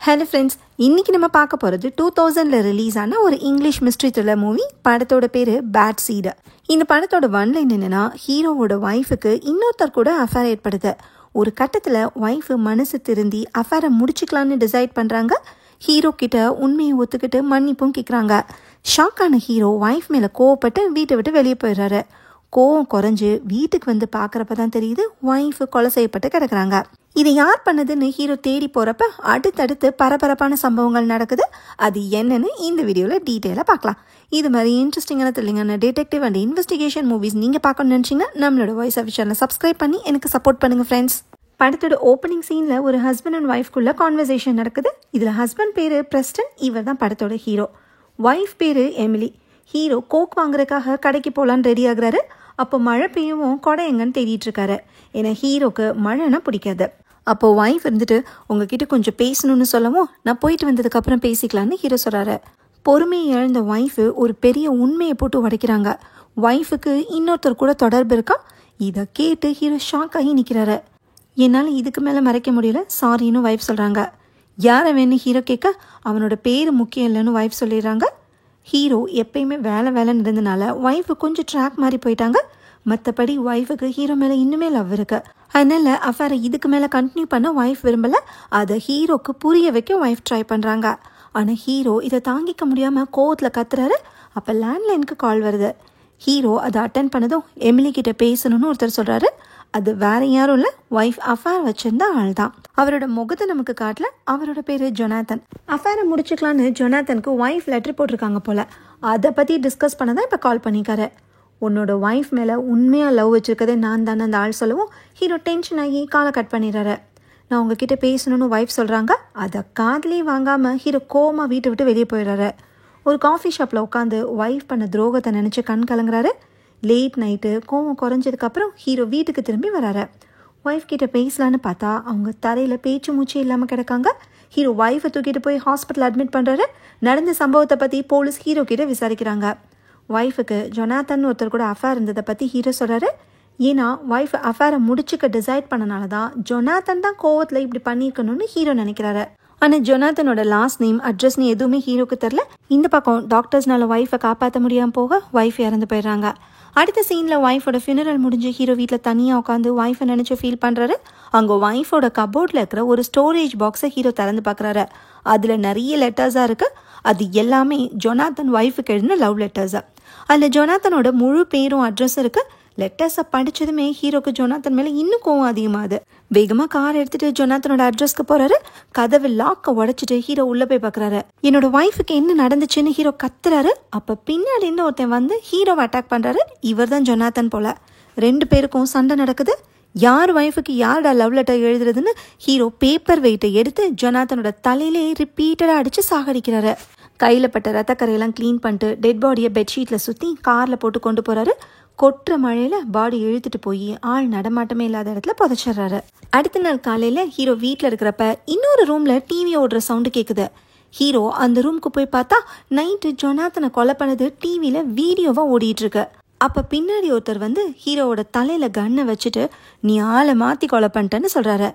Hello friends, இன்றைக்கி நம்ம பார்க்க போகிறது 2000 ரிலீஸ் ஆன ஒரு இங்கிலீஷ் மிஸ்ட்ரி த்ரில்லர் மூவி. படத்தோட பேர் பேட் சீட். இந்த படத்தோட ஒன்லைன் என்னென்னா, ஹீரோவோட ஒய்ஃபுக்கு இன்னொருத்தர் கூட அஃபேர் ஏற்படுது. ஒரு கட்டத்தில் ஒய்ஃபு மனசு திருந்தி அஃபேரை முடிச்சுக்கலான்னு டிசைட் பண்ணுறாங்க. ஹீரோ கிட்ட உண்மையை ஒத்துக்கிட்டு மன்னிப்பும் கேட்குறாங்க. ஷாக்கான ஹீரோ ஒய்ஃப் மேலே கோவப்பட்டு வீட்டை விட்டு வெளியே போயிடுறாரு. கோவம் குறைஞ்சு வீட்டுக்கு வந்து பார்க்குறப்ப தான் தெரியுது ஒய்ஃபு கொலை செய்யப்பட்டு கிடக்குறாங்க. இதை யார் பண்ணதுன்னு ஹீரோ தேடி போகிறப்ப அடுத்தடுத்து பரபரப்பான சம்பவங்கள் நடக்குது. அது என்னன்னு இந்த வீடியோவில் டீட்டெயிலாக பார்க்கலாம். இது மாதிரி இன்ட்ரெஸ்டிங்கான த்ரில்லிங்கான டிடெக்டிவ் அண்ட் இன்வெஸ்டிகேஷன் மூவிஸ் நீங்கள் பார்க்கணும்னு நினச்சிங்கன்னா நம்மளோட வாய்ஸ் ஆஃப் சேனலை சப்ஸ்கிரைப் பண்ணி எனக்கு சப்போர்ட் பண்ணுங்கள் ஃப்ரெண்ட்ஸ். படத்தோட ஓப்பனிங் சீனில் ஒரு ஹஸ்பண்ட் அண்ட் ஒய்ஃப்குள்ள கான்வர்சேஷன் நடக்குது. இதில் ஹஸ்பண்ட் பேர் பிரஸ்டன், இவர் தான் படத்தோட ஹீரோ. ஒய்ஃப் பேர் எமிலி. ஹீரோ கோக் வாங்குறதுக்காக கடைக்கு போகலான்னு ரெடி ஆகுறாரு. அப்போ மழை பெய்யவும் கொடை எங்கன்னு தேடிட்டு இருக்காரு. ஏன்னா ஹீரோக்கு மழைன்னா பிடிக்காது. அப்போது ஒய்ஃப் இருந்துட்டு உங்ககிட்ட கொஞ்சம் பேசணும்னு சொல்லவும், நான் போயிட்டு வந்ததுக்கப்புறம் பேசிக்கலான்னு ஹீரோ சொல்கிறாரு. பொறுமையை இழந்த ஒய்ஃபு ஒரு பெரிய உண்மையை போட்டு உடைக்கிறாங்க. ஒய்ஃபுக்கு இன்னொருத்தர் கூட தொடர்பு இருக்கா. இதை கேட்டு ஹீரோ ஷாக் ஆகி நிற்கிறாரு. என்னால் இதுக்கு மேலே மறைக்க முடியல, சாரின்னு ஒய்ஃப் சொல்கிறாங்க. யாரை வேணும் ஹீரோ கேட்க, அவனோட பேர் முக்கியம் இல்லைன்னு ஒய்ஃப் சொல்லிடுறாங்க. ஹீரோ எப்பயுமே வேலைன்னு இருந்தனால ஒய்ஃபு கொஞ்சம் ட்ராக் மாதிரி போயிட்டாங்க. மற்றபடி ஒய்ஃபுக்கு ஹீரோ மேலே இன்னுமே லவ் இருக்கு. அதனால் அஃபேரை இதுக்கு மேலே கண்டினியூ பண்ண ஒய்ஃப் விரும்பலை. அதை ஹீரோக்கு புரிய வைக்க ஒய்ஃப் ட்ரை பண்ணுறாங்க. ஆனால் ஹீரோ இதை தாங்கிக்க முடியாமல் கோவத்தில் கத்துறாரு. அப்போ லேண்ட்லைனுக்கு கால் வருது. ஹீரோ அதை அட்டென்ட் பண்ணதும் எமிலி கிட்ட பேசணும்னு ஒருத்தர் சொல்கிறாரு. அது வேற யாரும் இல்லை, ஒய்ஃப் அஃபேர் வச்சிருந்த ஆள் தான். அவரோட முகத்தை நமக்கு காட்டல. அவரோட பேர் ஜொனாத்தன். அஃபேரை முடிச்சுக்கலான்னு ஜொனாத்தனுக்கு ஒய்ஃப் லெட்டர் போட்டிருக்காங்க போல். அதை பற்றி டிஸ்கஸ் பண்ண தான் இப்போ கால் பண்ணிக்காரு. உன்னோட ஒய்ஃப் மேலே உண்மையாக லவ் வச்சுருக்கதே நான் தானே அந்த ஆள் சொல்லவும் ஹீரோ டென்ஷன் ஆகி காலை கட் பண்ணிடுறாரு. நான் உங்ககிட்ட பேசணும்னு ஒய்ஃப் சொல்கிறாங்க. அதை காதலையும் வாங்காமல் ஹீரோ கோவமாக வீட்டை விட்டு வெளியே போயிடுறாரு. ஒரு காஃபி ஷாப்பில் உட்காந்து ஒய்ஃப் பண்ண துரோகத்தை நினச்சி கண் கலங்குறாரு. லேட் நைட்டு கோவம் குறைஞ்சதுக்கப்புறம் ஹீரோ வீட்டுக்கு திரும்பி வராரு. ஒய்ஃப் கிட்ட பேசலான்னு பார்த்தா அவங்க தரையில் பேச்சு மூச்சு இல்லாமல் கிடக்காங்க. ஹீரோ ஒய்ஃபை தூக்கிட்டு போய் ஹாஸ்பிட்டல் அட்மிட் பண்ணுறாரு. நடந்த சம்பவத்தை பற்றி போலீஸ் ஹீரோ கிட்ட விசாரிக்கிறாங்க. ஒய்ஃபுக்கு ஜொனாத்தன் ஒருத்தர் கூட அஃபேர் இருந்ததை பற்றி ஹீரோ சொல்கிறாரு. ஏன்னா ஒய்ஃப் அஃபேரை முடிச்சுக்க டிசைட் பண்ணனால தான் ஜொனாத்தன் தான் கோவத்தில் இப்படி பண்ணியிருக்கணும்னு ஹீரோ நினைக்கிறாரு. ஆனால் ஜொனாத்தனோட லாஸ்ட் நேம் அட்ரஸ்னு எதுவுமே ஹீரோக்கு தெரில. இந்த பக்கம் டாக்டர்ஸ்னால ஒய்ஃபை காப்பாற்ற முடியாமல் போக ஒய்ஃப் இறந்து போயிடுறாங்க. அடுத்த சீனில் ஒய்ஃபோட ஃபினரல் முடிஞ்சு ஹீரோ வீட்டில் தனியாக உட்காந்து ஒய்ஃபை நினச்சி ஃபீல் பண்ணுறாரு. அங்கே ஒய்ஃபோட கபோர்டில் இருக்கிற ஒரு ஸ்டோரேஜ் பாக்ஸை ஹீரோ திறந்து பார்க்குறாரு. அதில் நிறைய லெட்டர்ஸாக இருக்குது. அது எல்லாமே ஜொனாத்தன் ஒய்ஃபுக்கு எழுதின லவ் லெட்டர்ஸு. அதில் ஜொனாத்தனோட முழு பேரும் அட்ரஸும் இருக்குது. லெட்டர்ஸை படித்ததுமே ஹீரோக்கு ஜொனாத்தன் மேலே இன்னும் கோவம் அதிகமாகுது. வேகமாக கார் எடுத்துகிட்டு ஜொனாத்தனோட அட்ரஸ்க்கு போகிறாரு. கதவு லாக்கை உடச்சிட்டு ஹீரோ உள்ளே போய் பார்க்குறாரு. என்னோட ஒய்ஃபுக்கு என்ன நடந்துச்சுன்னு ஹீரோ கத்துறாரு. அப்போ பின்னாடி இருந்து ஒருத்தன் வந்து ஹீரோவை அட்டாக் பண்ணுறாரு. இவர் தான் ஜொனாத்தன் போல். ரெண்டு பேருக்கும் சண்டை நடக்குது. யார் ஒய்ஃபுக்கு யாரோட லவ் லெட்டர் எழுதுறதுன்னு ஹீரோ பேப்பர் வெயிட்டை எடுத்து ஜொனாத்தனோட தலையிலே ரிப்பீட்டடாக அடித்து சாகடிக்கிறாரு. கையில் பட்ட ரத்தக்கரையெல்லாம் க்ளீன் பண்ணிட்டு டெட் பாடியை பெட்ஷீட்டில் சுற்றி காரில் போட்டு கொண்டு போகிறாரு. கொட்டுற மழையில் பாடி இழுத்துட்டு போய் ஆள் நடமாட்டமே இல்லாத இடத்துல புதைச்சிட்றாரு. அடுத்த நாள் காலையில் ஹீரோ வீட்டில் இருக்கிறப்ப இன்னொரு ரூமில் டிவி ஓடுற சவுண்டு கேட்குது. ஹீரோ அந்த ரூமுக்கு போய் பார்த்தா நைட்டு ஜொனாத்தனை கொலை பண்ணது டிவியில் வீடியோவாக ஓடிட்டுருக்கு. அப்போ பின்னாடி ஒருத்தர் வந்து ஹீரோவோட தலையில் கன்னை வச்சுட்டு நீ ஆளை மாற்றி கொலை பண்ணிட்டேன்னு சொல்கிறாரு.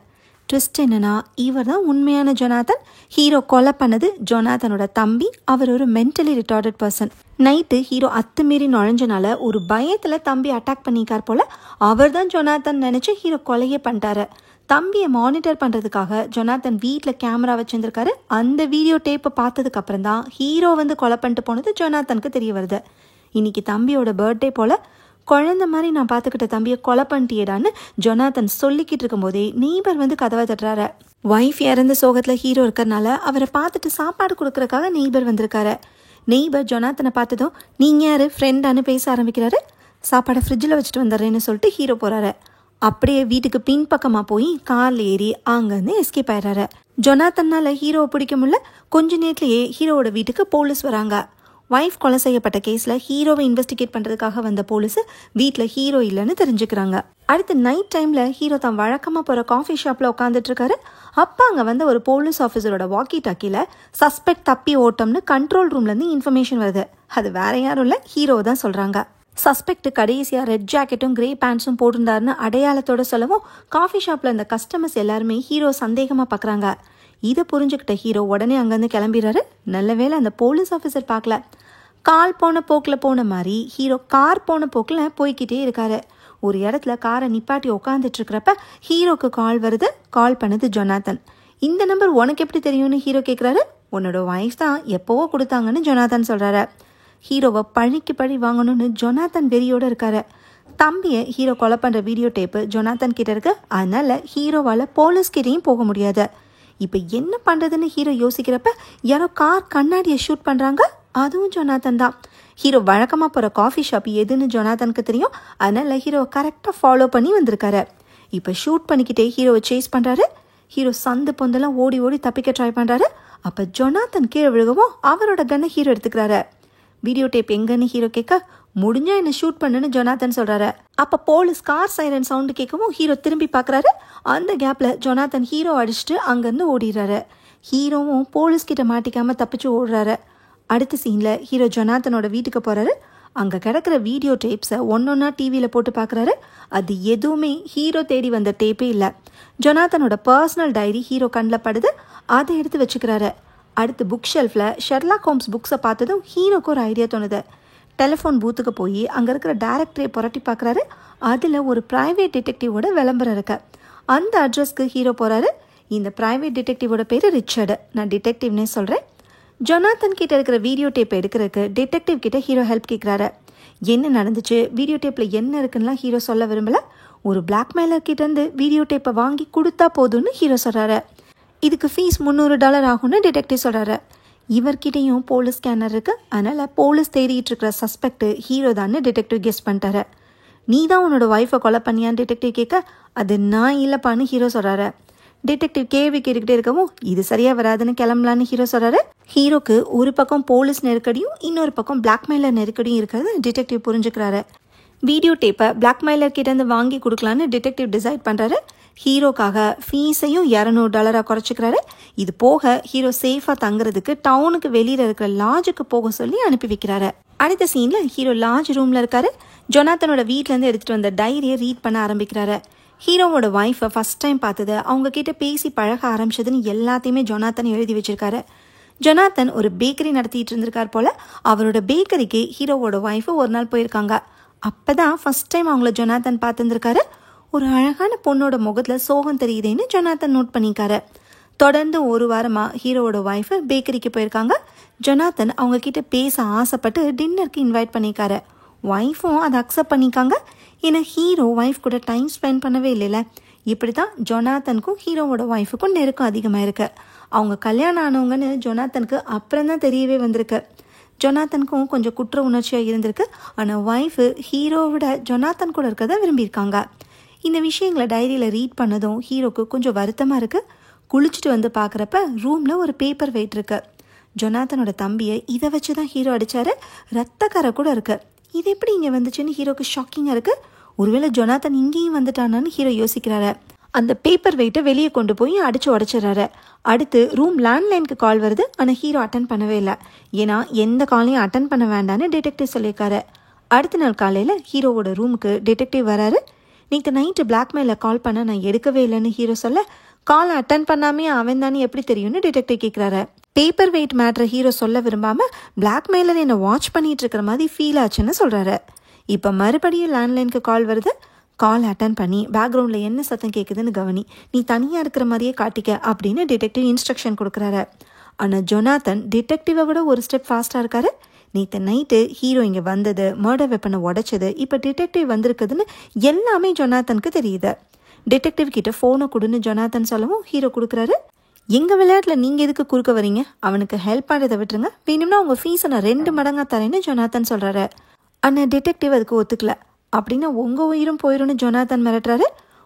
ட்விஸ்ட் என்னன்னா, இவர் தான் உண்மையான ஜொனாத்தன். ஹீரோ கொலை பண்ணது ஜொனாத்தனோட தம்பி. அவர் ஒரு mentally retarded person. Night hero அத்துமீறி நுழைஞ்சனால ஒரு பயத்தில் தம்பி அட்டாக் பண்ணிக்கார் போல். அவர் தான் ஜொனாத்தன் நினச்சி ஹீரோ கொலையே பண்ணிட்டாரு. தம்பியை மானிட்டர் பண்ணுறதுக்காக ஜொனாத்தன் வீட்டில் கேமரா வச்சுருந்துருக்காரு. அந்த வீடியோ டேப்பை பார்த்ததுக்கு அப்புறம் தான் ஹீரோ வந்து கொலை பண்ணிட்டு போனது ஜொனாத்தனுக்கு தெரிய வருது. இன்னைக்கு தம்பியோட பர்த்டே போல். குழந்த மாதிரி நான் பார்த்துக்கிட்ட தம்பியை கொலை பண்ணிட்டியேடான்னு ஜொனாத்தன் சொல்லிக்கிட்டு இருக்கும் போதே நெய்பர் வந்து கதவை தட்டுறாரு. ஒய்ஃப் இறந்த சோகத்தில் ஹீரோ இருக்கிறனால அவரை பார்த்துட்டு சாப்பாடு கொடுக்கறக்காக நெய்பர் வந்திருக்காரு. நெய்பர் ஜொனாத்தனை பார்த்ததும் நீங்கள் யார் ஃப்ரெண்டான்னு பேச ஆரம்பிக்கிறாரு. சாப்பாடை ஃப்ரிட்ஜில் வச்சுட்டு வந்துடுறேன்னு சொல்லிட்டு ஹீரோ போகிறாரு. அப்படியே வீட்டுக்கு பின்பக்கமாக போய் காரில் ஏறி அங்கேருந்து எஸ்கேப் ஆயிடுறாரு. ஜொனாத்தனால ஹீரோவை பிடிக்க முடியல. கொஞ்ச நேரத்துலேயே ஹீரோவோட வீட்டுக்கு போலீஸ் வராங்க. ஒய்ஃப் கொலை செய்யப்பட்ட கேஸில் ஹீரோவை இன்வெஸ்டிகேட் பண்ணுறதுக்காக வந்த போலீஸு வீட்டில் ஹீரோ இல்லைன்னு தெரிஞ்சுக்கிறாங்க. அடுத்து நைட் டைமில் ஹீரோ தான் வழக்கமாக போகிற காஃபி ஷாப்பில் உட்காந்துட்ருக்காரு. அப்போ அங்கே வந்து ஒரு போலீஸ் ஆஃபீஸரோட வாக்கி டாக்கியில் சஸ்பெக்ட் தப்பி ஓட்டம்னு கண்ட்ரோல் ரூம்லேருந்து இன்ஃபர்மேஷன் வருது. அது வேற யாரும் இல்லை, ஹீரோ தான் சொல்கிறாங்க. சஸ்பெக்ட் கடைசியாக ரெட் ஜாக்கெட்டும் கிரே பேண்ட்ஸும் போட்டிருந்தாருன்னு அடையாளத்தோட சொல்லவும் காஃபி ஷாப்பில் இருந்த கஸ்டமர்ஸ் எல்லாருமே ஹீரோ சந்தேகமாக பார்க்குறாங்க. இதை புரிஞ்சுக்கிட்ட ஹீரோ உடனே அங்கேருந்து கிளம்பிடுறாரு. நல்ல வேளை அந்த போலீஸ் ஆஃபீஸர் பார்க்கல. கால் போன போக்கில் போன மாதிரி ஹீரோ கார் போன போக்கில் போய்கிட்டே இருக்காரு. ஒரு இடத்துல காரை நிப்பாட்டி உட்காந்துட்டு இருக்கிறப்ப ஹீரோக்கு கால் வருது. கால் பண்ணது ஜொனாத்தன். இந்த நம்பர் உனக்கு எப்படி தெரியும்னு ஹீரோ கேட்குறாரு. உன்னோட வாய்ஸ் தான் எப்போவோ கொடுத்தாங்கன்னு ஜொனாத்தன் சொல்கிறாரு. ஹீரோவை பழிக்கு பழி வாங்கணும்னு ஜொனாத்தன் வெறியோடு இருக்காரு. தம்பியை ஹீரோ கொலை பண்ணுற வீடியோ டேப்பு ஜொனாத்தன் கிட்ட இருக்கு. அதனால ஹீரோவால் போலீஸ்கிட்டையும் போக முடியாது. இப்போ என்ன பண்ணுறதுன்னு ஹீரோ யோசிக்கிறப்ப யாரோ கார் கண்ணாடியை ஷூட் பண்ணுறாங்க. அதுவும் ஜொனாத்தன் தான். ஹீரோ வழக்கமாக போகிற காஃபி ஷாப் எதுன்னு ஜொனாத்தனுக்கு தெரியும். அதனால ஹீரோவை கரெக்டாக ஃபாலோ பண்ணி வந்திருக்காரு. இப்போ ஷூட் பண்ணிக்கிட்டே ஹீரோவை சேஸ் பண்ணுறாரு. ஹீரோ சந்து பொந்தெல்லாம் ஓடி ஓடி தப்பிக்க ட்ரை பண்ணுறாரு. அப்போ ஜொனாத்தன் கீழே விழுகவும் அவரோட கன்னை ஹீரோ எடுத்துக்கிறாரு. வீடியோ டேப் எங்கன்னு ஹீரோ கேட்க, முடிஞ்சா என்ன ஷூட் பண்ணுன்னு ஜொனாத்தன் சொல்கிறாரு. அப்போ போலீஸ் கார் சைரன் சவுண்டு கேட்கவும் ஹீரோ திரும்பி பார்க்குறாரு. அந்த கேப்பில் ஜொனாத்தன் ஹீரோ அடிச்சுட்டு அங்கேருந்து ஓடிடுறாரு. ஹீரோவும் போலீஸ்கிட்ட மாட்டிக்காமல் தப்பிச்சு ஓடுறாரு. அடுத்த சீனில் ஹீரோ ஜொனாத்தனோட வீட்டுக்கு போகிறாரு. அங்கே கிடக்கிற வீடியோ டேப்ஸை ஒன்றொன்னா டிவியில் போட்டு பார்க்குறாரு. அது எதுவுமே ஹீரோ தேடி வந்த டேப்பே இல்லை. ஜொனாத்தனோட பர்சனல் டைரி ஹீரோ கண்ணில் படுது. அதை எடுத்து வச்சுக்கிறாரு. அடுத்து புக் ஷெல்ஃபில் ஷெர்லாக் ஹோம்ஸ் புக்ஸை பார்த்ததும் ஹீரோக்கு ஒரு ஐடியா தோணுது. டெலிஃபோன் பூத்துக்கு போய் அங்கே இருக்கிற டைரக்டரை புரட்டி பார்க்குறாரு. அதில் ஒரு ப்ரைவேட் டிடெக்டிவோட விளம்பரம் இருக்கு. அந்த அட்ரஸ்க்கு ஹீரோ போகிறாரு. இந்த ப்ரைவேட் டிடெக்டிவோட பேர் ரிச்சர்டு. நான் டிடெக்டிவ்னே சொல்கிறேன். ஜொனாத்தன் கிட்ட இருக்கிற வீடியோ டேப் எடுக்கிறதுக்கு டிடெக்டிவ் கிட்ட ஹீரோ ஹெல்ப் கேட்குறாரு. என்ன நடந்துச்சு, வீடியோ டேப்பில் என்ன இருக்குன்னுலாம் ஹீரோ சொல்ல விரும்பல. ஒரு பிளாக்மெயிலர் கிட்டேருந்து வீடியோ டேப்பை வாங்கி கொடுத்தா போதும்னு ஹீரோ சொல்கிறாரு. இதுக்கு ஃபீஸ் $300 ஆகும்னு டிடெக்டிவ் சொல்கிறாரு. இவர்கிட்டையும் போலீஸ் ஸ்கேனர் இருக்குது. அதனால் போலீஸ் தேடிட்டு இருக்கிற சஸ்பெக்ட் ஹீரோ தான்னு டிடெக்டிவ் கெஸ் பண்ணிட்டாரு. நீ தான் உன்னோட ஒய்ஃபை கொலை பண்ணியான்னு டிடெக்டிவ் கேட்க, அது நான் இல்லைப்பான்னு ஹீரோ சொல்கிறாரு. டிடெக்டிவ் கேள்வி கேட்டுக்கிட்டே இருக்கவும் இது சரியாக வராதுன்னு கிளம்பலான்னு ஹீரோ சொல்கிறாரு. ஹீரோக்கு ஒரு பக்கம் போலீஸ் நெருக்கடியும் இன்னொரு பக்கம் பிளாக்மெயிலர் நெருக்கடியும் இருக்கிறது டிடெக்டிவ் புரிஞ்சுக்கிறாரு. வீடியோ டேப்பை பிளாக்மெயிலர் கிட்டேருந்து வாங்கி கொடுக்கலான்னு டிடெக்டிவ் டிசைட் பண்ணுறாரு. ஹீரோக்காக ஃபீஸையும் $200 குறைச்சிக்கிறாரு. இது போக ஹீரோ சேஃபாக தங்குறதுக்கு டவுனுக்கு வெளியில் இருக்கிற லாட்ஜுக்கு போக சொல்லி அனுப்பி வைக்கிறாரு. அடுத்த சீனில் ஹீரோ லாட்ஜ் ரூமில் இருக்காரு. ஜொனாத்தனோட வீட்டிலேருந்து எடுத்துகிட்டு வந்த டைரியை ரீட் பண்ண ஆரம்பிக்கிறாரு. ஹீரோவோட ஒய்ஃபை ஃபஸ்ட் டைம் பார்த்தது, அவங்க கிட்ட பேசி பழக ஆரம்பிச்சதுன்னு எல்லாத்தையுமே ஜொனாத்தன் எழுதி வச்சிருக்காரு. ஜொனாத்தன் ஒரு பேக்கரி நடத்திட்டு இருந்திருக்கார் போல. அவரோட பேக்கரிக்கு ஹீரோவோட ஒய்ஃபு ஒரு நாள் போயிருக்காங்க. அப்போ தான் ஃபஸ்ட் டைம் அவங்கள ஜொனாத்தன் பார்த்துருந்துருக்காரு. ஒரு அழகான பொண்ணோட முகத்தில் சோகம் தெரியுதுன்னு ஜொனாத்தன் நோட் பண்ணிக்காரு. தொடர்ந்து ஒரு வாரமாக ஹீரோவோட ஒய்ஃபு பேக்கரிக்கு போயிருக்காங்க. ஜொனாத்தன் அவங்க கிட்ட பேச ஆசைப்பட்டு டின்னருக்கு இன்வைட் பண்ணிக்காரு. ஒய்ஃபும் அதை அக்செப்ட் பண்ணிக்காங்க. ஏன்னா ஹீரோ ஒய்ஃப் கூட டைம் ஸ்பெண்ட் பண்ணவே இல்லைல்ல. இப்படி தான் ஜொனாத்தனுக்கும் ஹீரோவோட ஒய்ஃபுக்கும் நெருக்கம் அதிகமாக இருக்கு. அவங்க கல்யாணம் ஆனவங்கன்னு ஜொனாத்தனுக்கு அப்புறம் தான் தெரியவே வந்திருக்கு. ஜொனாத்தனுக்கும் கொஞ்சம் குற்ற உணர்ச்சியாக இருந்திருக்கு. ஆனால் ஒய்ஃபு ஹீரோவோட ஜொனாத்தன் கூட இருக்கிறத விரும்பியிருக்காங்க. இந்த விஷயங்களை டைரியில் ரீட் பண்ணதும் ஹீரோக்கு கொஞ்சம் வருத்தமாக இருக்குது. குளிச்சுட்டு வந்து பார்க்குறப்ப ரூமில் ஒரு பேப்பர் வெயிட் இருக்கு. ஜொனாத்தனோட தம்பியை இதை வச்சு தான் ஹீரோ அடித்தார். ரத்தக்கரை கூட இருக்குது. இது எப்படி இங்கே வந்துச்சுன்னு ஹீரோக்கு ஷாக்கிங்காக இருக்குது. ஒருவேளை ஜொனாத்தன் இங்கேயும் வந்துட்டானான்னு ஹீரோ யோசிக்கிறாரு. அந்த பேப்பர் வெயிட்டை வெளியே கொண்டு போய் அடித்து உடச்சிடுறாரு. அடுத்து ரூம் லேண்ட்லைனுக்கு கால் வருது. ஆனால் ஹீரோ அட்டன் பண்ணவே இல்லை. ஏன்னா எந்த காலையும் அட்டன் பண்ண வேண்டான்னு டிடெக்டிவ் சொல்லியிருக்காரு. அடுத்த நாள் காலையில் ஹீரோவோட ரூமுக்கு டிடெக்டிவ் வராரு. நேற்று நைட்டு பிளாக்மெயிலில் கால் பண்ண நான் எடுக்கவே இல்லைன்னு ஹீரோ சொல்ல, காலை அட்டன் பண்ணாமே அவன் தானே எப்படி தெரியும்னு டிடெக்டிவ் கேட்குறாரு. பேப்பர் வெயிட் மேட்ரை ஹீரோ சொல்ல விரும்பாமல் பிளாக்மெயிலர் என்னை வாட்ச் பண்ணிட்டு இருக்கிற மாதிரி ஃபீல் ஆச்சுன்னு சொல்கிறாரு. இப்போ மறுபடியும் லேண்ட்லைனுக்கு கால் வருது. கால் அட்டன் பண்ணி பேக்ரவுண்டில் என்ன சத்தம் கேட்குதுன்னு கவனி, நீ தனியாக இருக்கிற மாதிரியே காட்டிக்க அப்படின்னு டிடெக்டிவ் இன்ஸ்ட்ரக்ஷன் கொடுக்குறாரு. ஆனால் ஜொனாத்தன் டிடெக்டிவை விட ஒரு ஸ்டெப் ஃபாஸ்ட்டாக இருக்காரு. நேற்று நைட்டு ஹீரோ இங்கே வந்தது, மர்டர் வெப்பனை உடைச்சது, இப்போ டிடெக்டிவ் வந்திருக்குதுன்னு எல்லாமே ஜொனாத்தனுக்கு தெரியுது. டிடெக்டிவ் கிட்ட ஃபோனை கொடுன்னு ஜொனாத்தன் சொல்லவும் ஹீரோ கொடுக்குறாரு. எங்கள் விளையாட்டில் நீங்கள் எதுக்கு குறுக்க வரீங்க, அவனுக்கு ஹெல்ப் பண்ணுறதை விட்டுருங்க, வேணும்னா உங்கள் ஃபீஸை நான் 2 மடங்காக தரேன்னு ஜொனாத்தன் சொல்கிறாரு. ஆனால் டிடெக்டிவ் அதுக்கு ஒத்துக்கல. அப்படின்னா உங்கள் உயிரும் போயிடும்னு ஜொனாத்தன் மிரட்டுறாரு.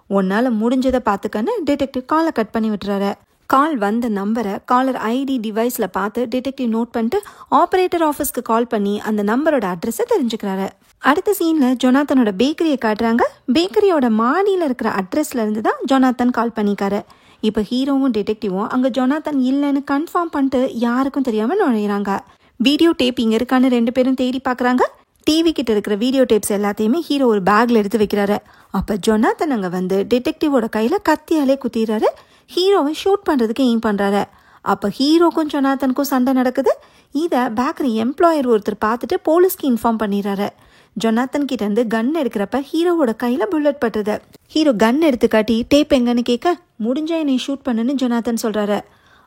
உன்னால் முடிஞ்சதை பார்த்துக்கன்னு டிடெக்டிவ் காலை கட் பண்ணி விட்டுறாரு. கால் வந்த நம்பரை காலர் ஐடி டிவைஸில் பார்த்து டிடெக்டிவ் நோட் பண்ணிட்டு ஆப்ரேட்டர் ஆஃபீஸ்க்கு கால் பண்ணி அந்த நம்பரோட அட்ரஸை தெரிஞ்சுக்கிறாரு. அடுத்த சீனில் ஜொனாத்தனோட பேக்கரியை காட்டுறாங்க. பேக்கரியோட மாடியில் இருக்கிற அட்ரஸ்ல இருந்து தான் ஜொனாத்தன் கால் பண்ணிக்காரு. இப்போ ஹீரோவும் டிடெக்டிவும் அங்கே ஜொனாத்தன் இல்லைன்னு கன்ஃபார்ம் பண்ணிட்டு யாருக்கும் தெரியாமல் நுழையிறாங்க. வீடியோ டேப் இங்கே இருக்கான்னு 2 பேரும் தேடி பார்க்குறாங்க. டிவி கிட்ட இருக்கிற வீடியோ டேப்ஸ் எல்லாத்தையுமே ஹீரோ ஒரு பேக்கில் எடுத்து வைக்கிறாரு. அப்போ ஜொனாத்தன் அங்கே வந்து டிடெக்டிவோட கையில் கத்தியாலே குத்திடுறாரு. ஹீரோவை ஷூட் பண்ணுறதுக்கு எய்ம் பண்ணுறாரு. அப்போ ஹீரோக்கும் ஜொனாத்தனுக்கும் சண்டை நடக்குது. இதை பேக்கரி எம்ப்ளாயர் ஒருத்தர் பார்த்துட்டு போலீஸ்க்கு இன்ஃபார்ம் பண்ணிடுறாரு. ஜொனாத்தன் கிட்ட இருந்து கன் எடுக்கிறப்ப ஹீரோவோட கையில புல்லட் பட்டுது. ஹீரோ கன் எடுத்து காட்டி டேப் எங்கன்னு கேட்க, முடிஞ்சா என்னை ஷூட் பண்ணுன்னு ஜொனாத்தன் சொல்றாரு.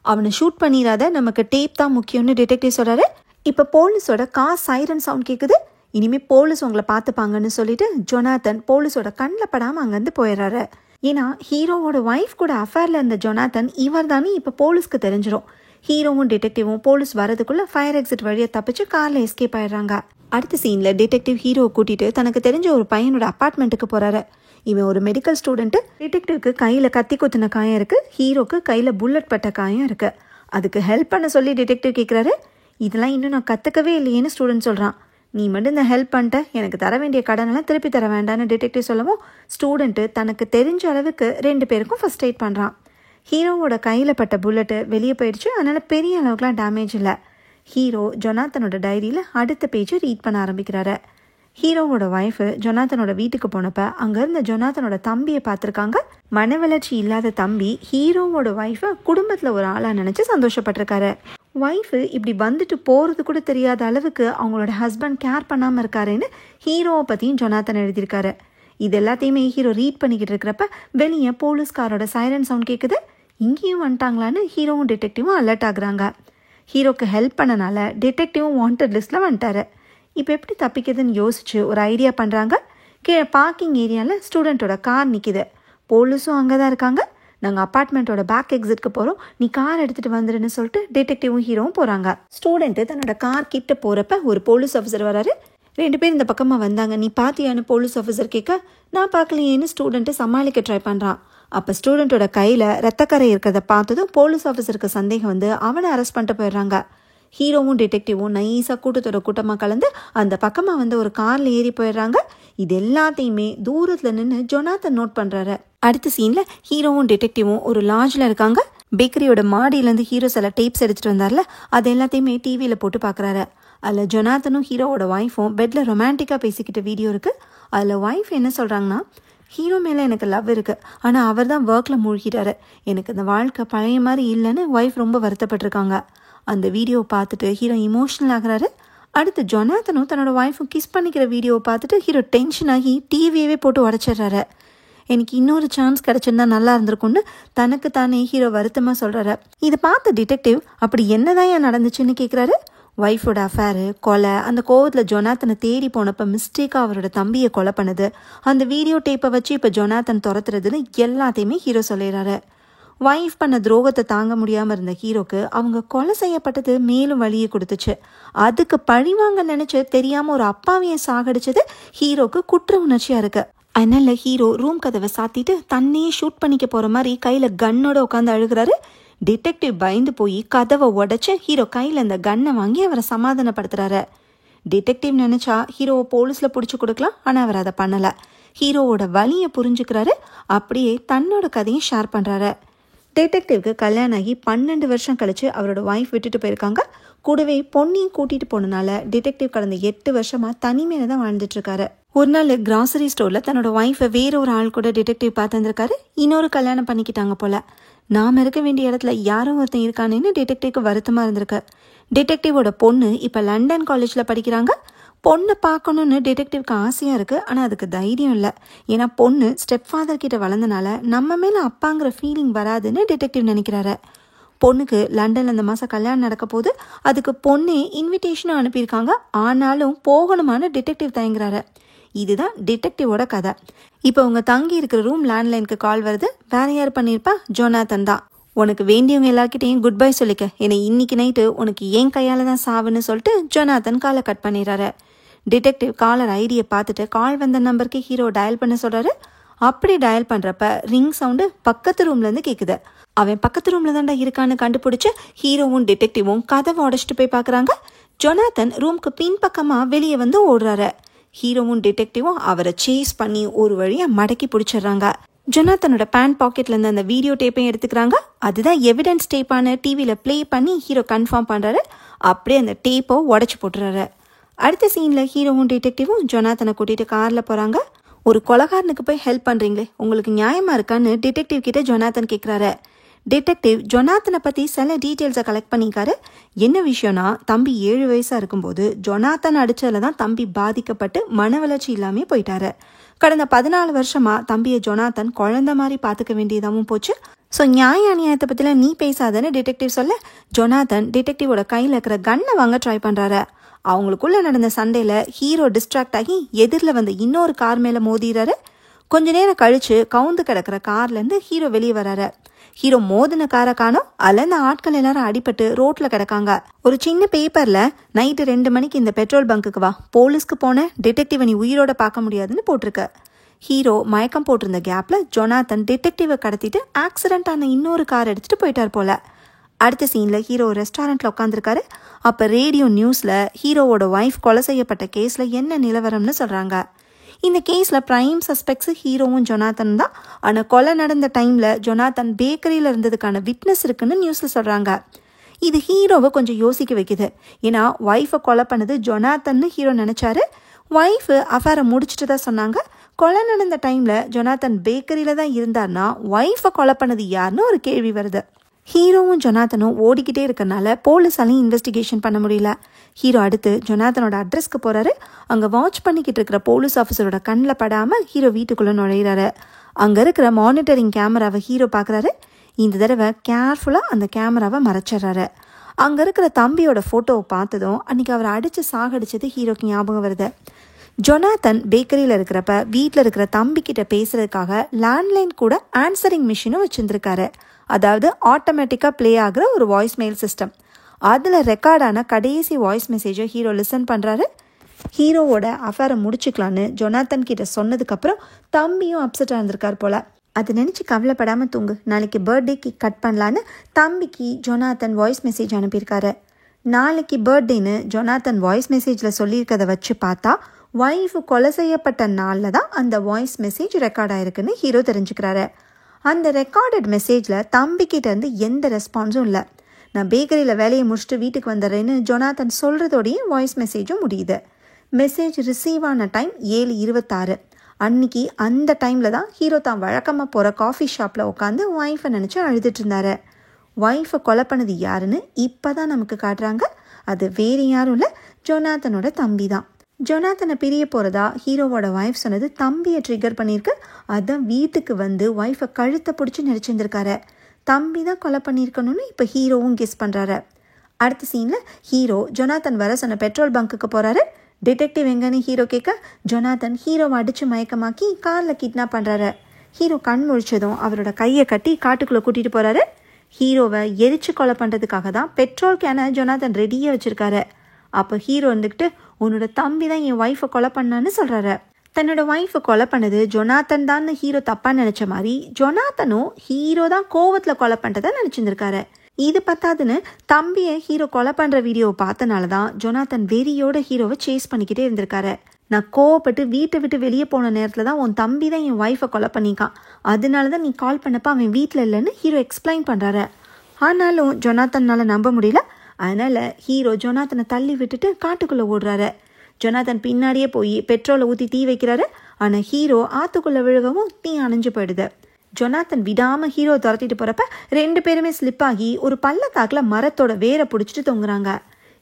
அவனை ஷூட் பண்ணிடாத, நமக்கு டேப் தான் முக்கியம்னு டிடெக்டிவ் சொல்றாரு. இப்ப போலீஸோட கார் சைரன் சவுண்ட் கேக்குது. இனிமே போலீஸ் உங்களை பார்த்துப்பாங்கன்னு சொல்லிட்டு ஜொனாத்தன் போலீஸோட கண்ணில் படாம அங்கிருந்து போயிடுறாரு. ஏன்னா ஹீரோவோட ஒய்ஃப் கூட அஃபேர்ல இருந்த ஜொனாத்தன் இவர் தானே இப்ப போலீஸ்க்கு தெரிஞ்சிடும். ஹீரோவும் டிடெக்டிவும் போலீஸ் வரதுக்குள்ள ஃபயர் எக்ஸிட் வழியை தப்பிச்சு கார்ல எஸ்கேப் ஆயிடுறாங்க. அடுத்த சீன்ல டிடெக்டிவ் ஹீரோ கூட்டிட்டு தனக்கு தெரிஞ்ச ஒரு பையனோட அப்பார்ட்மெண்ட்டுக்கு போறாரு. இவன் ஒரு மெடிக்கல் ஸ்டூடெண்ட். டிடெக்டிவ்க்கு கையில கத்தி குத்தின காயம் இருக்கு, ஹீரோக்கு கையில புல்லட் பட்ட காயம் இருக்கு. அதுக்கு ஹெல்ப் பண்ண சொல்லி டிடெக்டிவ் கேட்குறாரு. இதெல்லாம் இன்னும் நான் கத்துக்கவே இல்லையேன்னு ஸ்டூடெண்ட் சொல்றான். நீ மட்டும் இந்த ஹெல்ப் பண்ணிட்ட, எனக்கு தர வேண்டிய கடனெல்லாம் திருப்பி தர வேண்டான்னு டிடெக்டிவ் சொல்லவும் ஸ்டூடெண்ட்டு தனக்கு தெரிஞ்ச அளவுக்கு 2 பேருக்கும் ஃபர்ஸ்ட் எய்ட் பண்றான். ஹீரோவோட கையில பட்ட புல்லட்டு வெளியே போயிடுச்சு, அதனால பெரிய அளவுக்குலாம் டேமேஜ் இல்லை. ஹீரோ ஜொனாத்தனோட டைரியில் அடுத்த பேஜை ரீட் பண்ண ஆரம்பிக்கிறாரு. ஹீரோவோட ஒய்ஃபு ஜொனாத்தனோட வீட்டுக்கு போனப்ப அங்க இருந்த ஜொனாத்தனோட தம்பியை பார்த்துருக்காங்க. மன வளர்ச்சி இல்லாத தம்பி ஹீரோவோட ஒய்ஃபை குடும்பத்துல ஒரு ஆளா நினைச்சு சந்தோஷப்பட்டிருக்காரு. ஒய்ஃபு இப்படி வந்துட்டு போறது கூட தெரியாத அளவுக்கு அவங்களோட ஹஸ்பண்ட் கேர் பண்ணாம இருக்காருன்னு ஹீரோவை பத்தியும் ஜொனாத்தன் எழுதியிருக்காரு. இது எல்லாத்தையுமே ஹீரோ ரீட் பண்ணிக்கிட்டு இருக்கிறப்ப வெளியே போலீஸ்காரோட சைரன் சவுண்ட் கேட்குது. இங்கேயும் வந்துட்டாங்களான்னு ஹீரோவும் டிடெக்டிவும் அலர்ட் ஆகுறாங்க. ஹீரோக்கு ஹெல்ப் பண்ணனால டிடெக்டிவும் வாண்டட் லிஸ்ட்ல வந்துட்டாரு. இப்போ எப்படி தப்பிக்கிறதுன்னு யோசிச்சு ஒரு ஐடியா பண்ணுறாங்க. கீழே பார்க்கிங் ஏரியாவில் ஸ்டூடெண்ட்டோட கார் நிற்கிது. போலீஸும் அங்கே தான் இருக்காங்க. நாங்கள் அப்பார்ட்மெண்ட்டோட பேக் எக்ஸிட்க்கு போகிறோம், நீ கார் எடுத்துகிட்டு வந்துடுன்னு சொல்லிட்டு டிடெக்டிவும் ஹீரோவும் போகிறாங்க. ஸ்டூடெண்ட்டு தன்னோட கார் கிட்ட போகிறப்ப ஒரு போலீஸ் ஆஃபீஸர் வராரு. 2 பேர் இந்த பக்கமாக வந்தாங்க. நீ பார்த்தியான்னு போலீஸ் ஆஃபீஸர் கேட்க, நான் பார்க்கலையேன்னு ஸ்டூடெண்ட்டு சமாளிக்க ட்ரை பண்ணுறான். அப்போ ஸ்டூடெண்ட்டோட கையில் ரத்தக்கரை இருக்கிறத பார்த்ததும் போலீஸ் ஆஃபீஸருக்கு சந்தேகம் வந்து அவனை அரெஸ்ட் பண்ணிட்டு போயிடுறாங்க. ஹீரோவும் டிடெக்டிவும் நைஸாக கூட்டமாக கலந்து அந்த பக்கமாக வந்து ஒரு காரில் ஏறி போயிடுறாங்க. இது எல்லாத்தையுமே தூரத்தில் நின்று ஜொனாத்தன் நோட் பண்ணுறாரு. அடுத்த சீனில் ஹீரோவும் டிடெக்டிவும் ஒரு லாட்ஜில் இருக்காங்க. பேக்கரியோட மாடியிலேருந்து ஹீரோ சில டேப்ஸ் எடுத்துகிட்டு வந்தார்ல, அது எல்லாத்தையுமே டிவியில் போட்டு பார்க்குறாரு. அதில் ஜொனாத்தனும் ஹீரோவோட ஒய்ஃபும் பெட்டில் ரொமான்டிக்காக பேசிக்கிட்ட வீடியோ இருக்குது. அதில் ஒய்ஃப் என்ன சொல்கிறாங்கன்னா, ஹீரோ மேலே எனக்கு லவ் இருக்குது, ஆனால் அவர் தான் ஒர்க்கில் மூழ்கிட்டாரு, எனக்கு இந்த வாழ்க்கை பழைய மாதிரி இல்லைன்னு ஒய்ஃப் ரொம்ப வருத்தப்பட்டிருக்காங்க. அந்த வீடியோவை பார்த்துட்டு ஹீரோ இமோஷனல் ஆகிறாரு. அடுத்து ஜொனாத்தனும் தன்னோட ஒய்ஃபும் கிஸ் பண்ணிக்கிற வீடியோவை பார்த்துட்டு ஹீரோ டென்ஷன் ஆகி டிவியவே போட்டு உடச்சிடுறாரு. எனக்கு இன்னொரு சான்ஸ் கிடச்சிருந்தா நல்லா இருந்திருக்கும்னு தனக்கு தானே ஹீரோ வருத்தமாக சொல்கிறாரு. இதை பார்த்த டிடெக்டிவ் அப்படி என்னதான் ஏன் நடந்துச்சுன்னு கேட்குறாரு. ஒய்ஃபோட அஃபேரு, கொலை, அந்த கோவத்தில் ஜொனாத்தனை தேடி போனப்போ மிஸ்டேக்காக அவரோட தம்பியை கொலை பண்ணுது, அந்த வீடியோ டேப்பை வச்சு இப்போ ஜொனாத்தன் துரத்துறதுன்னு எல்லாத்தையுமே ஹீரோ சொல்லிடுறாரு. ஒய்ஃப் பண்ண துரோகத்தை தாங்க முடியாமல் இருந்த ஹீரோக்கு அவங்க கொலை செய்யப்பட்டது மேலும் வழியை கொடுத்துச்சு. அதுக்கு பழிவாங்க நினைச்சு தெரியாமல் ஒரு அப்பாவியை சாகடிச்சது ஹீரோக்கு குற்ற உணர்ச்சியாக இருக்கு. அதனால ஹீரோ ரூம் கதவை சாத்திட்டு தன்னையே ஷூட் பண்ணிக்க போகிற மாதிரி கையில் கன்னோட உட்காந்து அழுகிறாரு. டிடெக்டிவ் பயந்து போய் கதவை உடைச்சு ஹீரோ கையில் அந்த கன்னை வாங்கி அவரை சமாதானப்படுத்துறாரு. டிடெக்டிவ் நினைச்சா ஹீரோவை போலீஸில் பிடிச்சி கொடுக்கலாம், ஆனால் அவர் அதை பண்ணலை. ஹீரோவோட வலியை புரிஞ்சுக்கிறாரு. அப்படியே தன்னோட கதையும் ஷேர் பண்ணுறாரு. டிடெக்டிவ்க்கு கல்யாணம் ஆகி 12 வருஷம் கழிச்சு அவரோட ஒய்ஃப் விட்டுட்டு போயிருக்காங்க. கூடவே பொண்ணையும் கூட்டிட்டு போனனால டிடெக்டிவ் கடந்த 8 வருஷமா தனிமையில தான் வாழ்ந்துட்டு இருக்காரு. ஒரு நாள் கிராசரி ஸ்டோர்ல தன்னோட ஒய்ஃபை வேற ஒரு ஆள் கூட டிடெக்டிவ் பார்த்துருக்காரு. இன்னொரு கல்யாணம் பண்ணிக்கிட்டாங்க போல. நாம இருக்க வேண்டிய இடத்துல யாரோ ஒருத்தன் இருக்கானேன்னு டிடெக்டிவ்க்கு வருத்தமா இருந்திருக்கு. டிடெக்டிவோட பொண்ணு இப்ப லண்டன் காலேஜ்ல படிக்கிறாங்க. பொண்ணை பார்க்கணும்னு டிடெக்டிவ்க்கு ஆசையாக இருக்குது, ஆனால் அதுக்கு தைரியம் இல்லை. ஏன்னா பொண்ணு ஸ்டெப் ஃபாதர் கிட்ட வளர்ந்தனால நம்ம மேலே அப்பாங்கிற ஃபீலிங் வராதுன்னு டிடெக்டிவ் நினைக்கிறாரு. பொண்ணுக்கு லண்டனில் இந்த மாதம் கல்யாணம் நடக்க போது, அதுக்கு பொண்ணே இன்விடேஷனும் அனுப்பியிருக்காங்க. ஆனாலும் போகணுமான டிடெக்டிவ் தயங்குறாரு. இதுதான் டிடெக்டிவோட கதை. இப்போ உங்க தங்கி இருக்கிற ரூம் லேண்ட்லைனுக்கு கால் வருது. வேற யார் பண்ணியிருப்பா? ஜொனாத்தன் தான். உனக்கு வேண்டியவங்க எல்லார்கிட்டையும் குட் பை சொல்லிக்க, என்னை இன்னைக்கு நைட்டு உனக்கு ஏன் கையால் தான் சாவுன்னு சொல்லிட்டு ஜொனாத்தன் காலை கட் பண்ணிடுறாரு. டிடெக்டிவ் காலர் ஐடியை பார்த்துட்டு கால் வந்த நம்பருக்கு ஹீரோ டயல் பண்ண சொல்றாரு. அப்படி டயல் பண்றப்ப ரிங் சவுண்டு பக்கத்து ரூம்ல இருந்து கேக்குது. அவன் பக்கத்து ரூம்ல தான்டா இருக்கான்னு கண்டுபிடிச்சு ஹீரோவும் டிடெக்டிவும் கதவை உடைச்சிட்டு போய் பாக்குறாங்க. ஜொனாத்தன் ரூம்க்கு பின்பக்கமா வெளியே வந்து ஓடுறாரு. ஹீரோவும் டிடெக்டிவும் அவரை சேஸ் பண்ணி ஒரு வழியா மடக்கி பிடிச்சிடுறாங்க. ஜொனாத்தனோட பேண்ட் பாக்கெட்ல இருந்து அந்த வீடியோ டேப்பையும் எடுத்துக்கிறாங்க. அதுதான் எவிடன்ஸ் டேப்பான டிவியில பிளே பண்ணி ஹீரோ கன்ஃபார்ம் பண்றாரு. அப்படியே அந்த டேப்பை உடைச்சு போட்டுறாரு. அடுத்த சீன்ல ஹீரோவும் டிடெக்டிவும் ஜொனாத்தனை கூட்டிட்டு கார்ல போறாங்க. ஒரு கொலைகாரனுக்கு போய் ஹெல்ப் பண்றீங்களே, உங்களுக்கு நியாயமா இருக்கான்னு டிடெக்டிவ் கிட்ட ஜொனாத்தன் கேட்கிறாரு. டிடெக்டிவ் ஜொனாத்தனை பற்றி சில டீட்டெயில்ஸை கலெக்ட் பண்ணிக்காரு. என்ன விஷயம்னா, தம்பி 7 வயசாக இருக்கும்போது ஜொனாத்தன் அடித்ததில் தான் தம்பி பாதிக்கப்பட்டு மன வளர்ச்சி இல்லாமல் போயிட்டாரு. கடந்த 14 வருஷமாக தம்பியை ஜொனாத்தன் குழந்தை மாதிரி பார்த்துக்க வேண்டியதாகவும் போச்சு. ஸோ நியாய அநியாயத்தை பற்றிலாம் நீ பேசாதன்னு டிடெக்டிவ் சொல்ல, ஜொனாத்தன் டிடெக்டிவோட கையில் இருக்கிற கன்னை வாங்க ட்ரை பண்ணுறாரு. அவங்களுக்குள்ள நடந்த சண்டையில் ஹீரோ டிஸ்ட்ராக்ட் ஆகி எதிரில் வந்து இன்னொரு கார் மேலே மோதிறாரு. கொஞ்ச நேரம் கழிச்சு கவுந்து கிடக்கிற கார்லேருந்து ஹீரோ வெளியே வராரு. ஹீரோ மோதின காரை காணோம். அதில் இந்த ஆட்கள் எல்லாரும் அடிபட்டு ரோட்டில் கிடக்காங்க. ஒரு சின்ன பேப்பரில் நைட்டு 2 மணிக்கு இந்த பெட்ரோல் பங்க்குக்கு வா, போலீஸ்க்கு போன டிடெக்டிவை நீ உயிரோட பார்க்க முடியாதுன்னு போட்டிருக்கு. ஹீரோ மயக்கம் போட்டிருந்த கேப்பில் ஜொனாத்தன் டிடெக்டிவை கடத்திட்டு ஆக்சிடென்ட் ஆன இன்னொரு கார் எடுத்துகிட்டு போயிட்டார் போல. அடுத்த சீனில் ஹீரோ ரெஸ்டாரண்ட்டில் உட்காந்துருக்காரு. அப்போ ரேடியோ நியூஸில் ஹீரோவோட ஒய்ஃப் கொலை செய்யப்பட்ட கேஸில் என்ன நிலவரம்னு சொல்கிறாங்க. இந்த கேஸில் ப்ரைம் சஸ்பெக்ட்ஸு ஹீரோவும் ஜொனாத்தன் தான். ஆனால் கொலை நடந்த டைமில் ஜொனாத்தன் பேக்கரியில் இருந்ததுக்கான விட்னஸ் இருக்குன்னு நியூஸில் சொல்கிறாங்க. இது ஹீரோவை கொஞ்சம் யோசிக்க வைக்குது. ஏன்னா ஒய்ஃபை கொலை பண்ணது ஜொனாத்தன்னு ஹீரோ நினச்சாரு. ஒய்ஃபு அஃபேரை முடிச்சுட்டு தான் சொன்னாங்க. கொலை நடந்த டைமில் ஜொனாத்தன் பேக்கரியில் தான் இருந்தார்னா ஒய்ஃபை கொலை பண்ணது யாருன்னு ஒரு கேள்வி வருது. ஹீரோவும் ஜொனாத்தனும் ஓடிக்கிட்டே இருக்கறனால போலீஸாலையும் இன்வெஸ்டிகேஷன் பண்ண முடியல. ஹீரோ அடுத்து ஜொனாத்தனோட அட்ரஸ்க்கு போகிறாரு. அங்கே வாட்ச் பண்ணிக்கிட்டு இருக்கிற போலீஸ் ஆஃபீஸரோட கண்ணில் படாமல் ஹீரோ வீட்டுக்குள்ளே நுழையிறாரு. அங்கே இருக்கிற மானிட்டரிங் கேமராவை ஹீரோ பார்க்குறாரு. இந்த தடவை கேர்ஃபுல்லாக அந்த கேமராவை மறைச்சிட்றாரு. அங்கே இருக்கிற தம்பியோட ஃபோட்டோவை பார்த்ததும் அன்றைக்கி அவரை அடித்து சாகடிச்சது ஹீரோக்கு ஞாபகம் வருது. ஜொனாத்தன் பேக்கரியில் இருக்கிறப்ப வீட்டில் இருக்கிற தம்பிக்கிட்ட பேசுகிறதுக்காக லேண்ட்லைன் கூட ஆன்சரிங் மிஷினும் வச்சுருந்துருக்காரு. அதாவது ஆட்டோமேட்டிக்காக ப்ளே ஆகிற ஒரு வாய்ஸ் மெயில் சிஸ்டம். அதில் ரெக்கார்டான கடைசி வாய்ஸ் மெசேஜை ஹீரோ லிசன் பண்ணுறாரு. ஹீரோவோட அஃபேரை முடிச்சுக்கலான்னு ஜொனாத்தன் கிட்ட சொன்னதுக்கப்புறம் தம்பியும் அப்செட்டாக இருந்திருக்கார் போல். அதை நினச்சி கவலைப்படாமல் தூங்கு, நாளைக்கு பர்த்டேக்கு கட் பண்ணலான்னு தம்பிக்கு ஜொனாத்தன் வாய்ஸ் மெசேஜ் அனுப்பியிருக்காரு. நாளைக்கு பர்த்டேன்னு ஜொனாத்தன் வாய்ஸ் மெசேஜில் சொல்லியிருக்கதை வச்சு பார்த்தா ஒய்ஃபு கொலை செய்யப்பட்ட நாளில் தான் அந்த வாய்ஸ் மெசேஜ் ரெக்கார்ட் ஆகிருக்குன்னு ஹீரோ தெரிஞ்சுக்கிறாரு. அந்த ரெக்கார்டட் மெசேஜில் தம்பிக்கிட்டேருந்து எந்த ரெஸ்பான்ஸும் இல்லை. நான் பேக்கரியில் வேலையை முடிச்சுட்டு வீட்டுக்கு வந்துடுறேன்னு ஜொனாத்தன் சொல்கிறதோடையே வாய்ஸ் மெசேஜும் முடியுது. மெசேஜ் ரிசீவ் ஆன டைம் 7:26. அன்னைக்கு அந்த டைமில் தான் ஹீரோ தான் வழக்கமாக போகிற காஃபி ஷாப்பில் உட்காந்து ஒய்ஃபை நினச்சி அழுதுட்டு இருந்தார். ஒய்ஃபை கொலை பண்ணது யாருன்னு இப்போ தான் நமக்கு காட்டுறாங்க. அது வேறு யாரும் இல்லை, ஜொனாத்தனோட தம்பி தான். ஜொனாத்தனை பிரிய போகிறதா ஹீரோவோட ஒய்ஃப் சொன்னது தம்பியை ட்ரிகர் பண்ணியிருக்கு. அதான் வீட்டுக்கு வந்து ஒய்ஃபை கழுத்தை பிடிச்சி நடிச்சிருந்துருக்காரு. தம்பி தான் கொலை பண்ணியிருக்கணும்னு இப்போ ஹீரோவும் கெஸ் பண்ணுறாரு. அடுத்த சீனில் ஹீரோ ஜொனாத்தன் வர சொன்ன பெட்ரோல் பங்க்குக்கு போகிறாரு. டிடெக்டிவ் எங்கன்னு ஹீரோ கேட்க, ஜொனாத்தன் ஹீரோவை அடித்து மயக்கமாக்கி காரில் கிட்னாப் பண்ணுறாரு. ஹீரோ கண் முழிச்சதும் அவரோட கையை கட்டி காட்டுக்குள்ளே கூட்டிகிட்டு போகிறாரு. ஹீரோவை எரிச்சு கொலை பண்ணுறதுக்காக தான் பெட்ரோல் கேனை ஜொனாத்தன் ரெடியாக வச்சுருக்காரு. அப்போ ஹீரோ வந்துக்கிட்டு, உன்னோட தம்பி தான் என் ஒய்ஃபை கொலை பண்ணான்னு சொல்கிறாரு. தன்னோட ஒய்ஃபை கொலை பண்ணது ஜொனாத்தன் தான் ஹீரோ தப்பாக நினச்ச மாதிரி ஜொனாத்தனும் ஹீரோ தான் கோவத்தில் கொலை பண்ணுறதா நினச்சிருந்துருக்காரு. இது பத்தாதுன்னு தம்பியை ஹீரோ கொலை பண்ணுற வீடியோவை பார்த்தனால தான் ஜொனாத்தன் வெறியோட ஹீரோவை சேஸ் பண்ணிக்கிட்டே இருந்திருக்காரு. நான் கோவப்பட்டு வீட்டை விட்டு வெளியே போன நேரத்தில் தான் உன் தம்பி தான் என் ஒய்ஃபை கொலை பண்ணிக்கான், அதனால தான் நீ கால் பண்ணப்போ அவன் வீட்டில் இல்லைன்னு ஹீரோ எக்ஸ்பிளைன் பண்ணுறாரு. ஆனாலும் ஜொனாத்தனால் நம்ப முடியல. அதனால் ஹீரோ ஜொனாத்தனை தள்ளி விட்டுட்டு காட்டுக்குள்ளே ஓடுறாரு. ஜொனாத்தன் பின்னாடியே போய் பெட்ரோலை ஊற்றி தீ வைக்கிறாரு. ஆனால் ஹீரோ ஆற்றுக்குள்ளே விழுகவும் தீ அணைஞ்சு போயிடுது. ஜொனாத்தன் விடாமல் ஹீரோ துரத்திட்டு போகிறப்ப 2 பேருமே ஸ்லிப் ஆகி ஒரு பள்ளத்தாக்கில் மரத்தோட வேரை பிடிச்சிட்டு தொங்குறாங்க.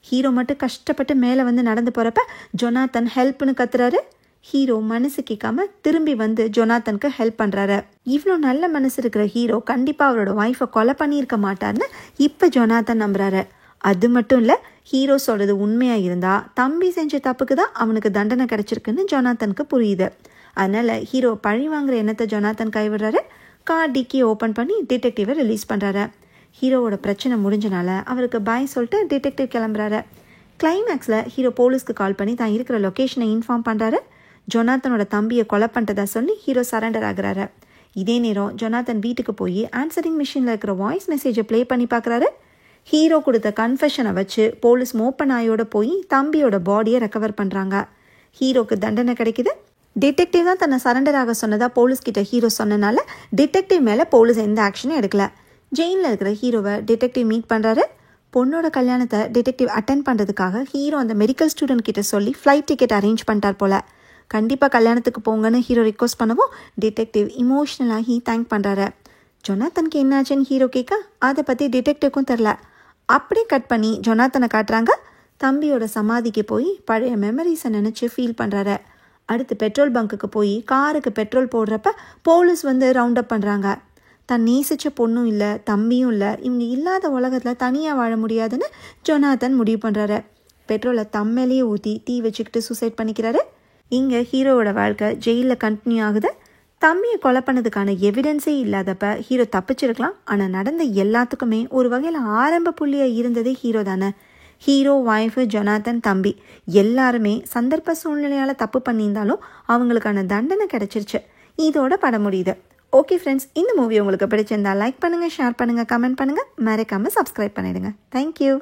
ஹீரோ மட்டும் கஷ்டப்பட்டு மேலே வந்து நடந்து போகிறப்ப ஜொனாத்தன் ஹெல்ப்னு கத்துறாரு. ஹீரோ மனசு கேட்காம திரும்பி வந்து ஜொனாத்தனுக்கு ஹெல்ப் பண்ணுறாரு. இவ்வளோ நல்ல மனசு இருக்கிற ஹீரோ கண்டிப்பாக அவரோட ஒய்ஃபை கொலை பண்ணியிருக்க மாட்டார்னு இப்போ ஜொனாத்தன் நம்புறாரு. அது மட்டும் இல்லை, ஹீரோ சொல்கிறது உண்மையாக இருந்தால் தம்பி செஞ்ச தப்புக்கு தான் அவனுக்கு தண்டனை கிடச்சிருக்குன்னு ஜொனாத்தனுக்கு புரியுது. அதனால் ஹீரோ பழி வாங்குற எண்ணத்தை ஜொனாத்தன் கைவிடுறாரு. கார் டிக்கி ஓப்பன் பண்ணி டிடெக்டிவை ரிலீஸ் பண்ணுறாரு. ஹீரோவோட பிரச்சனை முடிஞ்சனால அவருக்கு பாய் சொல்லிட்டு டிடெக்டிவ் கிளம்புறாரு. கிளைமேக்ஸில் ஹீரோ போலீஸ்க்கு கால் பண்ணி தான் இருக்கிற லொக்கேஷனை இன்ஃபார்ம் பண்ணுறாரு. ஜொனாத்தனோட தம்பியை கொலை பண்ணுறதா சொல்லி ஹீரோ சரண்டர் ஆகுறாரு. இதே நேரம் ஜொனாத்தன் வீட்டுக்கு போய் ஆன்சரிங் மிஷினில் இருக்கிற வாய்ஸ் மெசேஜை ப்ளே பண்ணி பார்க்குறாரு. ஹீரோ கொடுத்த கன்ஃபெஷனை வச்சு போலீஸ் மோப்ப நாயோட போய் தம்பியோட பாடியை ரெக்கவர் பண்ணுறாங்க. ஹீரோக்கு தண்டனை கிடைக்குது. டிடெக்டிவ் தான் தன்னை சரண்டர் ஆக சொன்னதா போலீஸ்கிட்ட ஹீரோ சொன்னனால டிடெக்டிவ் மேலே போலீஸ் எந்த ஆக்ஷனும் எடுக்கல. ஜெயிலில் இருக்கிற ஹீரோவை டிடெக்டிவ் மீட் பண்ணுறாரு. பொண்ணோட கல்யாணத்தை டிடெக்டிவ் அட்டென்ட் பண்ணுறதுக்காக ஹீரோ அந்த மெடிக்கல் ஸ்டூடெண்ட் கிட்ட சொல்லி ஃப்ளைட் டிக்கெட் அரேஞ்ச் பண்ணிட்டார் போல. கண்டிப்பாக கல்யாணத்துக்கு போங்கன்னு ஹீரோ ரிக்வஸ்ட் பண்ணவும் டிடெக்டிவ் இமோஷ்னலாகி தேங்க் பண்ணுறாரு. ஜொனாத்தனுக்கு என்னாச்சுன்னு ஹீரோ கேட்க அதை பற்றி டிடெக்டிவ்க்கும் தெரில. அப்படியே கட் பண்ணி ஜொனாத்தனை காட்டுறாங்க. தம்பியோட சமாதிக்கு போய் பழைய மெமரிஸை நினச்சி ஃபீல் பண்ணுறாரு. அடுத்து பெட்ரோல் பங்க்குக்கு போய் காருக்கு பெட்ரோல் போடுறப்ப போலீஸ் வந்து ரவுண்ட் அப் பண்ணுறாங்க. தன் நேசித்த பொண்ணும் இல்லை, தம்பியும் இல்லை, இவங்க இல்லாத உலகத்தில் தனியாக வாழ முடியாதுன்னு ஜொனாத்தன் முடிவு பண்ணுறாரு. பெட்ரோலை தம்மேலேயே ஊற்றி தீ வச்சுக்கிட்டு சூசைட் பண்ணிக்கிறாரு. இங்கே ஹீரோவோட வாழ்க்கை ஜெயிலில் கண்டினியூ ஆகுது. தம்பியை கொலை பண்ணதுக்கான எவிடன்ஸே இல்லாதப்ப ஹீரோ தப்பிச்சிருக்கலாம். ஆனால் நடந்த எல்லாத்துக்குமே ஒரு வகையில் ஆரம்ப புள்ளியாக இருந்தது ஹீரோ தானே. ஹீரோ, ஒய்ஃபு, ஜொனாத்தன், தம்பி எல்லாருமே சந்தர்ப்ப சூழ்நிலையால் தப்பு பண்ணியிருந்தாலும் அவங்களுக்கான தண்டனை கிடைச்சிருச்சு. இதோட படம் முடியுது. ஓகே ஃப்ரெண்ட்ஸ், இந்த மூவி உங்களுக்கு பிடிச்சிருந்தா லைக் பண்ணுங்கள், ஷேர் பண்ணுங்கள், கமெண்ட் பண்ணுங்கள், மறக்காமல் சப்ஸ்கிரைப் பண்ணிடுங்க. தேங்க்யூ.